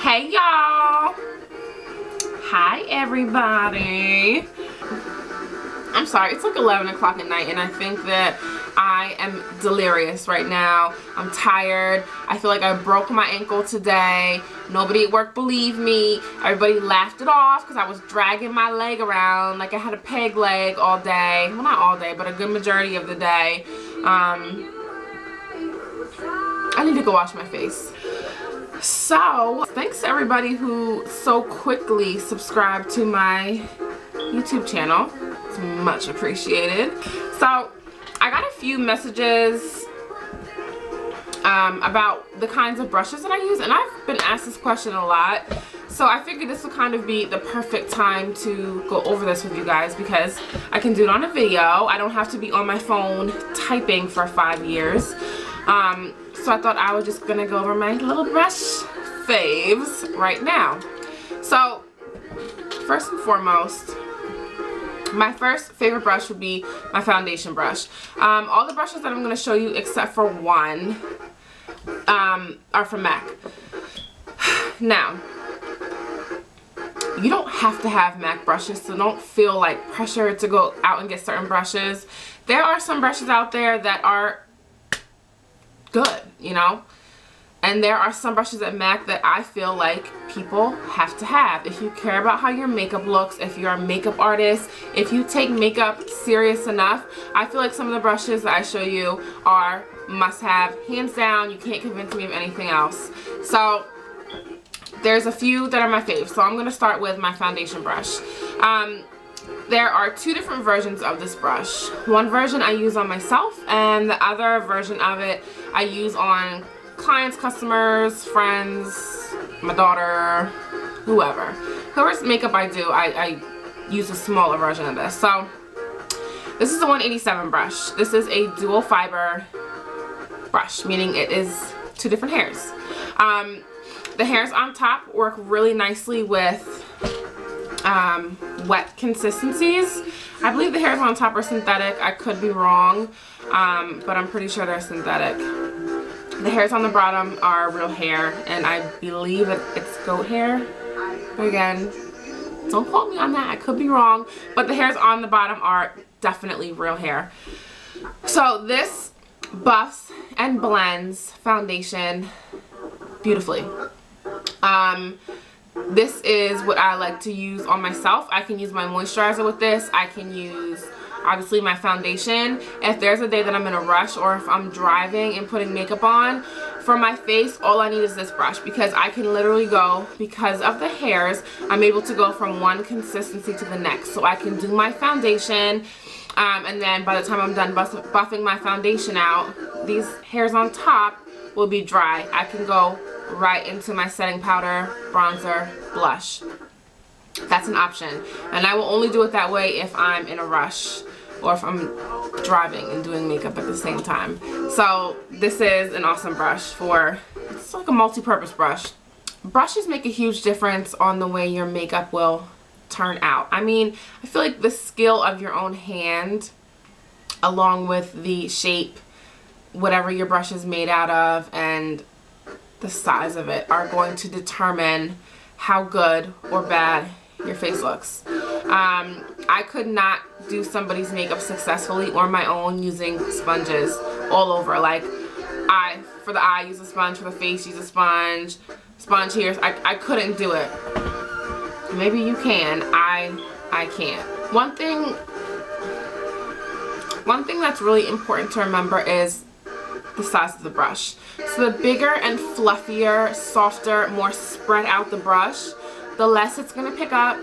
Hey y'all! Hi everybody! I'm sorry, it's like 11 o'clock at night and I think that I am delirious right now. I'm tired. I feel like I broke my ankle today. Nobody at work believed me. Everybody laughed it off because I was dragging my leg around like I had a peg leg all day. Well, not all day, but a good majority of the day. I need to go wash my face. So, thanks to everybody who so quickly subscribed to my YouTube channel. It's much appreciated. So, I got a few messages about the kinds of brushes that I use, and I've been asked this question a lot. So I figured this would kind of be the perfect time to go over this with you guys because I can do it on a video. I don't have to be on my phone typing for 5 years. So I thought I was just gonna go over my little brush faves right now. So first and foremost, my first favorite brush would be my foundation brush. All the brushes that I'm going to show you except for one are from M.A.C. Now, you don't have to have M.A.C brushes, so don't feel like pressure to go out and get certain brushes. There are some brushes out there that are good, you know, and there are some brushes at M.A.C that I feel like people have to have. If you care about how your makeup looks, if you're a makeup artist, if you take makeup serious enough, I feel like some of the brushes that I show you are must-have, hands down. You can't convince me of anything else. So there's a few that are my faves. So I'm going to start with my foundation brush. There are two different versions of this brush. One version I use on myself, and the other version of it I use on clients, customers, friends, my daughter, whoever's makeup I do, I use a smaller version of this. So this is the 187 brush. This is a dual fiber brush, meaning it is two different hairs. The hairs on top work really nicely with wet consistencies. I believe the hairs on top are synthetic. I could be wrong, but I'm pretty sure they're synthetic. The hairs on the bottom are real hair, and I believe it's goat hair. But again, don't quote me on that. I could be wrong, but the hairs on the bottom are definitely real hair. So this buffs and blends foundation beautifully. This is what I like to use on myself. I can use my moisturizer with this. I can use, obviously, my foundation. If there's a day that I'm in a rush or if I'm driving and putting makeup on, for my face, all I need is this brush because I can literally go, because of the hairs, I'm able to go from one consistency to the next. So I can do my foundation, and then by the time I'm done buffing my foundation out, these hairs on top will be dry. I can go right into my setting powder, bronzer, blush. That's an option, and I will only do it that way if I'm in a rush or if I'm driving and doing makeup at the same time. So this is an awesome brush it's like a multi-purpose brush. Brushes make a huge difference on the way your makeup will turn out. I mean, I feel like the skill of your own hand, along with the shape, whatever your brush is made out of, and the size of it are going to determine how good or bad your face looks. I could not do somebody's makeup successfully or my own using sponges all over. Like, for the eye use a sponge, for the face use a sponge here. I couldn't do it. Maybe you can. I can't. One thing that's really important to remember is the size of the brush. So the bigger and fluffier, softer, more spread out the brush, the less it's going to pick up,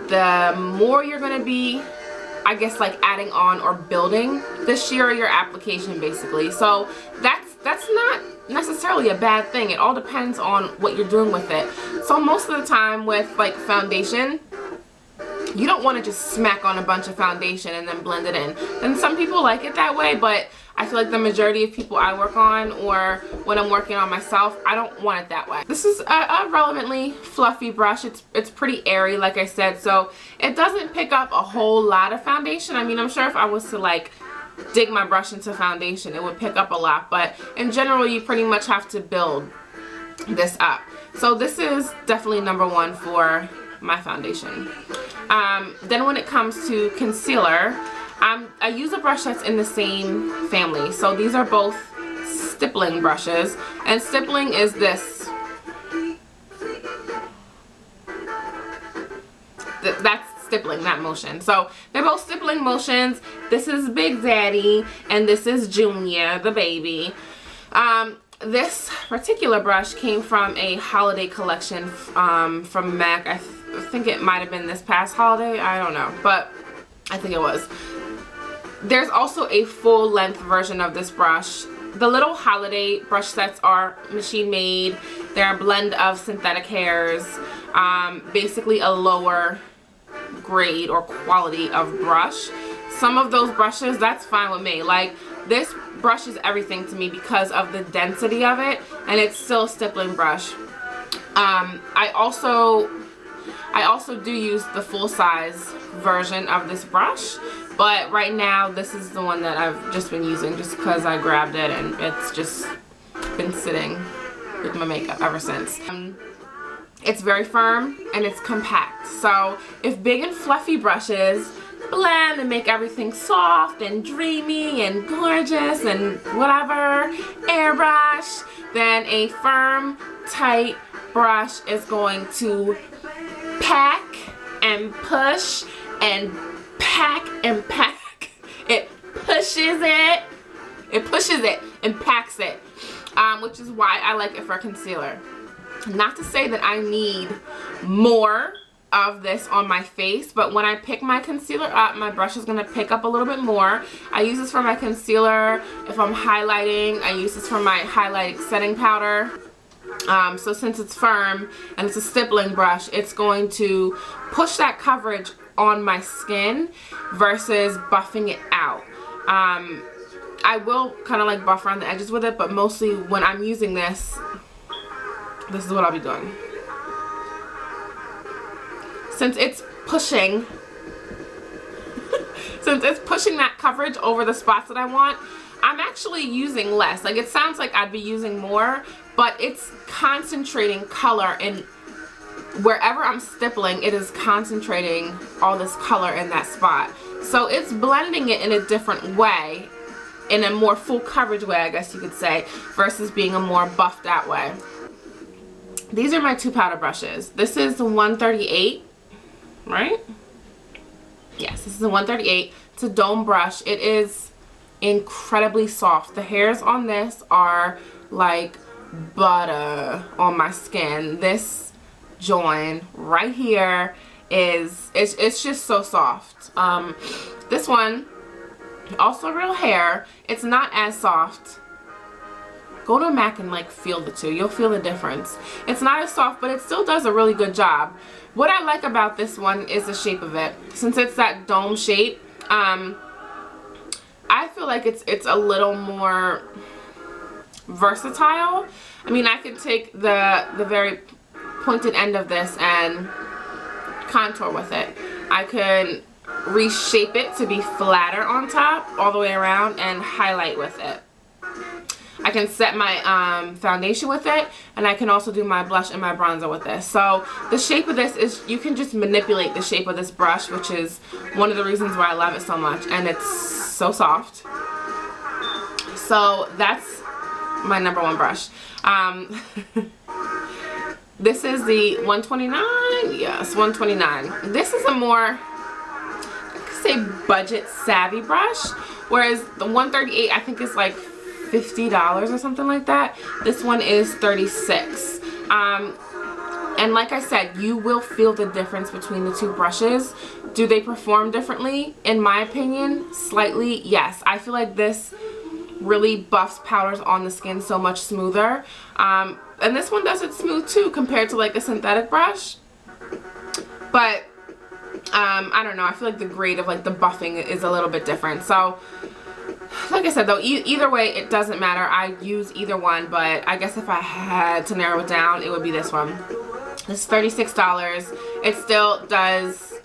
the more you're going to be, I guess, like adding on or building the sheer of your application, basically. So that's not necessarily a bad thing. It all depends on what you're doing with it. So most of the time with like foundation, you don't want to just smack on a bunch of foundation and then blend it in. And some people like it that way, but I feel like the majority of people I work on, or when I'm working on myself, I don't want it that way. This is a relevantly fluffy brush. It's pretty airy, like I said, so it doesn't pick up a whole lot of foundation. I mean, I'm sure if I was to like dig my brush into foundation, it would pick up a lot, but in general, you pretty much have to build this up. So this is definitely number one for my foundation. Then when it comes to concealer, I use a brush that's in the same family. So these are both stippling brushes, and stippling is this. That's stippling, that motion. So they're both stippling motions. This is Big Daddy and this is Junior, the baby. This particular brush came from a holiday collection from MAC. I think it might have been this past holiday. I don't know, but I think it was. There's also a full length version of this brush. The little holiday brush sets are machine made. They're a blend of synthetic hairs, basically a lower grade or quality of brush. Some of those brushes, that's fine with me. Like, this brush is everything to me because of the density of it, and it's still a stippling brush. I also do use the full size version of this brush, but right now this is the one that I've just been using just because I grabbed it and it's just been sitting with my makeup ever since. It's very firm and it's compact. So if big and fluffy brushes blend and make everything soft and dreamy and gorgeous and whatever, airbrush, then a firm, tight brush is going to pack and push and pack and pack. It pushes it and packs it, which is why I like it for concealer. Not to say that I need more of this on my face, but when I pick my concealer up, my brush is going to pick up a little bit more. I use this for my concealer. If I'm highlighting, I use this for my highlight setting powder. So since it's firm and it's a stippling brush, it's going to push that coverage on my skin versus buffing it out. I will kind of like buff around the edges with it, but mostly when I'm using this, this is what I'll be doing. Since it's pushing, that coverage over the spots that I want, I'm actually using less. Like, it sounds like I'd be using more, but it's concentrating color, and wherever I'm stippling, it is concentrating all this color in that spot. So it's blending it in a different way, in a more full coverage way, I guess you could say, versus being a more buffed out way. These are my two powder brushes. This is the 138, right? Yes, this is the 138. It's a dome brush. It is incredibly soft. The hairs on this are like butter on my skin. This joint right here it's just so soft. This one, also real hair. It's not as soft. Go to MAC and like feel the two. You'll feel the difference. It's not as soft, but it still does a really good job. What I like about this one is the shape of it. Since it's that dome shape, I feel like it's a little more versatile. I mean, I could take the very pointed end of this and contour with it. I could reshape it to be flatter on top all the way around and highlight with it. I can set my foundation with it, and I can also do my blush and my bronzer with this. So the shape of this is, you can just manipulate the shape of this brush, which is one of the reasons why I love it so much, and it's so soft. So that's my number one brush. This is the 129, yes, 129. This is a more, I could say, budget savvy brush, whereas the 138 I think is like $50 or something like that. This one is $36. And like I said, you will feel the difference between the two brushes. Do they perform differently? In my opinion, slightly, yes. I feel like this really buffs powders on the skin so much smoother. And this one does it smooth too compared to like a synthetic brush. But I don't know, I feel like the grade of like the buffing is a little bit different. So like I said though, either way it doesn't matter. I use either one, but I guess if I had to narrow it down, it would be this one. This is $36. It still does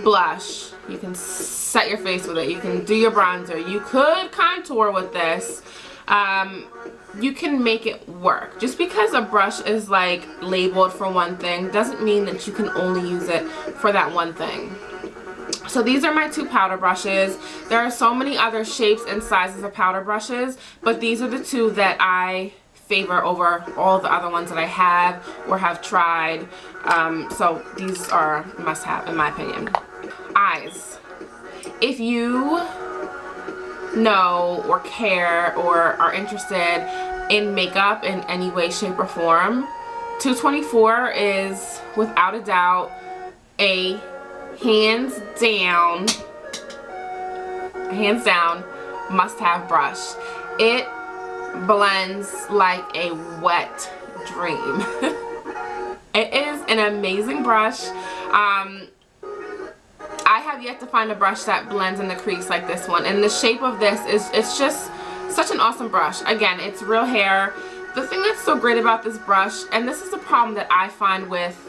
blush. You can set your face with it. You can do your bronzer. You could contour with this. you can make it work. Just because a brush is like labeled for one thing doesn't mean that you can only use it for that one thing. So these are my 2 powder brushes. There are so many other shapes and sizes of powder brushes, but these are the 2 that I favor over all the other ones that I have or have tried. So these are must-have in my opinion. Eyes. If you know or care or are interested in makeup in any way, shape, or form, 224 is without a doubt a hands down must-have brush. It blends like a wet dream. It is an amazing brush. I have yet to find a brush that blends in the crease like this one, and the shape of this is, it's just such an awesome brush. Again, it's real hair. The thing that's so great about this brush, and this is a problem that I find with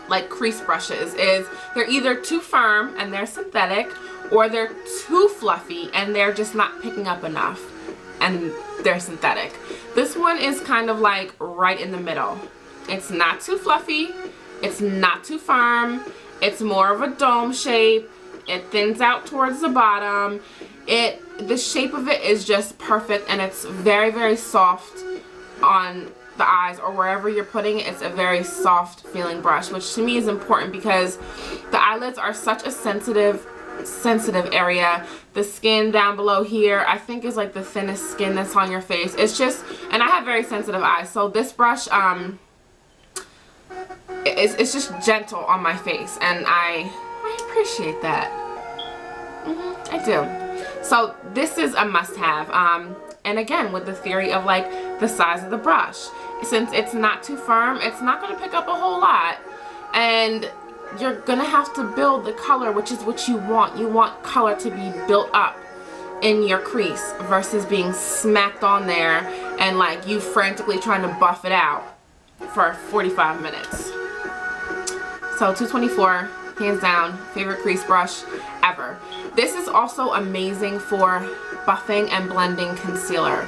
like crease brushes, is they're either too firm and they're synthetic, or they're too fluffy and they're just not picking up enough and they're synthetic. This one is kind of like right in the middle. It's not too fluffy, it's not too firm, it's more of a dome shape, it thins out towards the bottom. The shape of it is just perfect, and it's very, very soft on the eyes or wherever you're putting it. It's a very soft feeling brush, which to me is important because the eyelids are such a sensitive area. The skin down below here, I think, is like the thinnest skin that's on your face. It's just, and I have very sensitive eyes, so this brush it's just gentle on my face, and I appreciate that. I do. So this is a must-have, and again, with the theory of like the size of the brush, since it's not too firm, it's not going to pick up a whole lot, and you're gonna have to build the color, which is what you want. You want color to be built up in your crease versus being smacked on there and like you frantically trying to buff it out for 45 minutes. So 224, hands down, favorite crease brush ever. This is also amazing for buffing and blending concealer.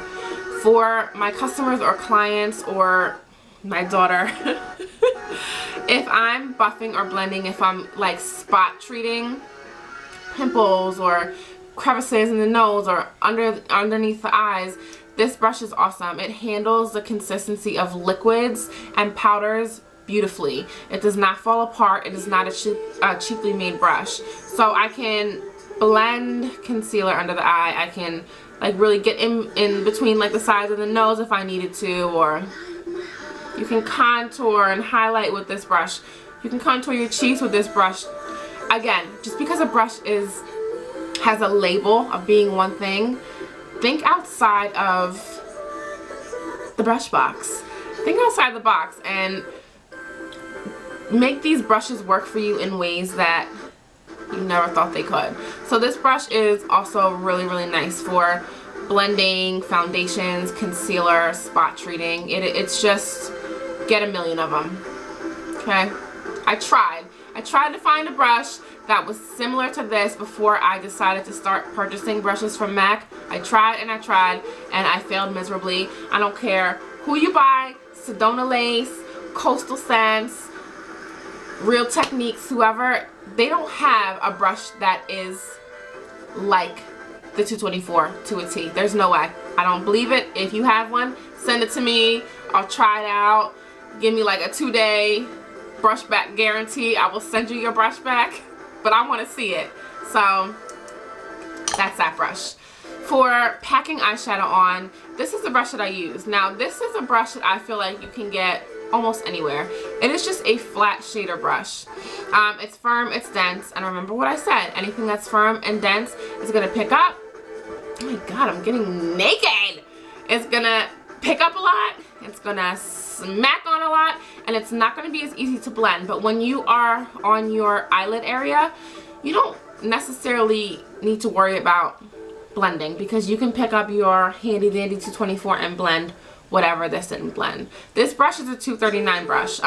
For my customers or clients or my daughter, if I'm buffing or blending, if I'm like spot treating pimples or crevices in the nose or underneath the eyes, this brush is awesome. It handles the consistency of liquids and powders beautifully. It does not fall apart. It is not a cheaply made brush. So I can blend concealer under the eye. I can like really get in between like the sides of the nose if I needed to, or you can contour and highlight with this brush. You can contour your cheeks with this brush. Again, just because a brush has a label of being one thing, think outside of the brush box. Think outside the box and make these brushes work for you in ways that you never thought they could. So this brush is also really, really nice for blending, foundations, concealer, spot treating. It's just, get a million of them. Okay, I tried to find a brush that was similar to this before I decided to start purchasing brushes from MAC. I tried and I failed miserably. I don't care who you buy, Sedona Lace, Coastal Scents, Real Techniques, whoever, they don't have a brush that is like the 224 to a T. There's no way. I don't believe it. If you have one, send it to me. I'll try it out. Give me like a 2-day brush back guarantee. I will send you your brush back, but I want to see it. So that's that brush. For packing eyeshadow on, this is the brush that I use. Now this is a brush that I feel like you can get almost anywhere. It is just a flat shader brush. It's firm, it's dense, and remember what I said, anything that's firm and dense is gonna pick up. Oh my god, I'm getting naked. It's gonna pick up a lot, it's gonna smack on a lot, and it's not gonna be as easy to blend. But when you are on your eyelid area, you don't necessarily need to worry about blending, because you can pick up your handy dandy 224 and blend whatever this didn't blend. This brush is a 239 brush.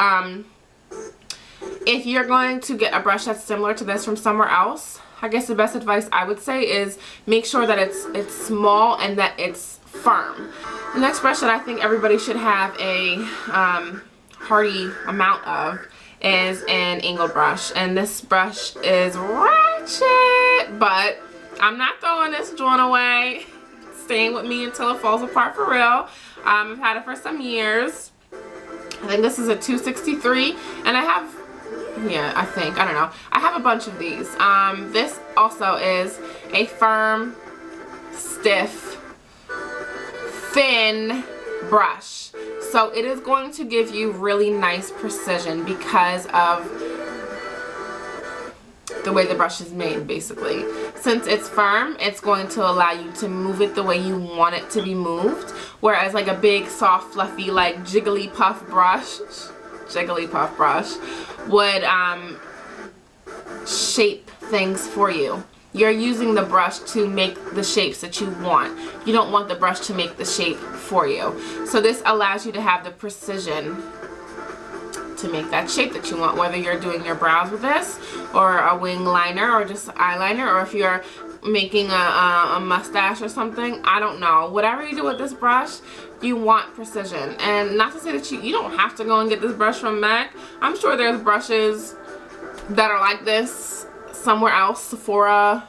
If you're going to get a brush that's similar to this from somewhere else, I guess the best advice I would say is make sure that it's small and that it's firm. The next brush that I think everybody should have a hearty amount of is an angled brush, and this brush is ratchet, but I'm not throwing this joint away. It's staying with me until it falls apart for real. I've had it for some years. I think this is a 263, and I have, yeah, I don't know. I have a bunch of these. This also is a firm, stiff, thin brush. So it is going to give you really nice precision because of the way the brush is made, basically. Since it's firm, it's going to allow you to move it the way you want it to be moved, whereas like a big, soft, fluffy, like Jigglypuff brush would shape things for you. You're using the brush to make the shapes that you want. You don't want the brush to make the shape for you. So this allows you to have the precision to make that shape that you want, whether you're doing your brows with this, or a wing liner, or just eyeliner, or if you're making a mustache or something. I don't know. Whatever you do with this brush, you want precision. And not to say that you don't have to go and get this brush from M.A.C. I'm sure there's brushes that are like this somewhere else. Sephora,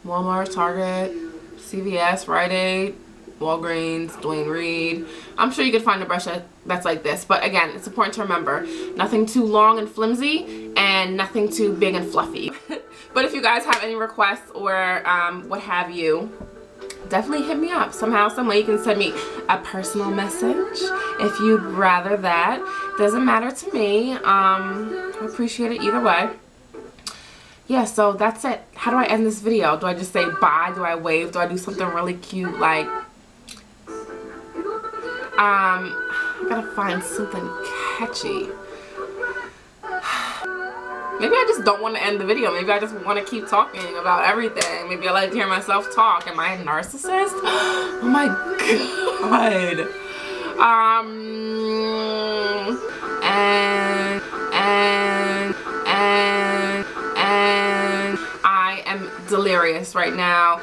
Walmart, Target, CVS, Rite Aid, Walgreens, Dwayne Reed. I'm sure you could find a brush that's like this, but again, it's important to remember, nothing too long and flimsy and nothing too big and fluffy. But if you guys have any requests or what have you, definitely hit me up somehow, some way. You can send me a personal message if you'd rather that. Doesn't matter to me. I appreciate it either way. Yeah, so that's it. How do I end this video? Do I just say bye? Do I wave? Do I do something really cute like I gotta find something catchy. Maybe I just don't want to end the video. Maybe I just want to keep talking about everything. Maybe I like to hear myself talk. Am I a narcissist? Oh my god. And I am delirious right now.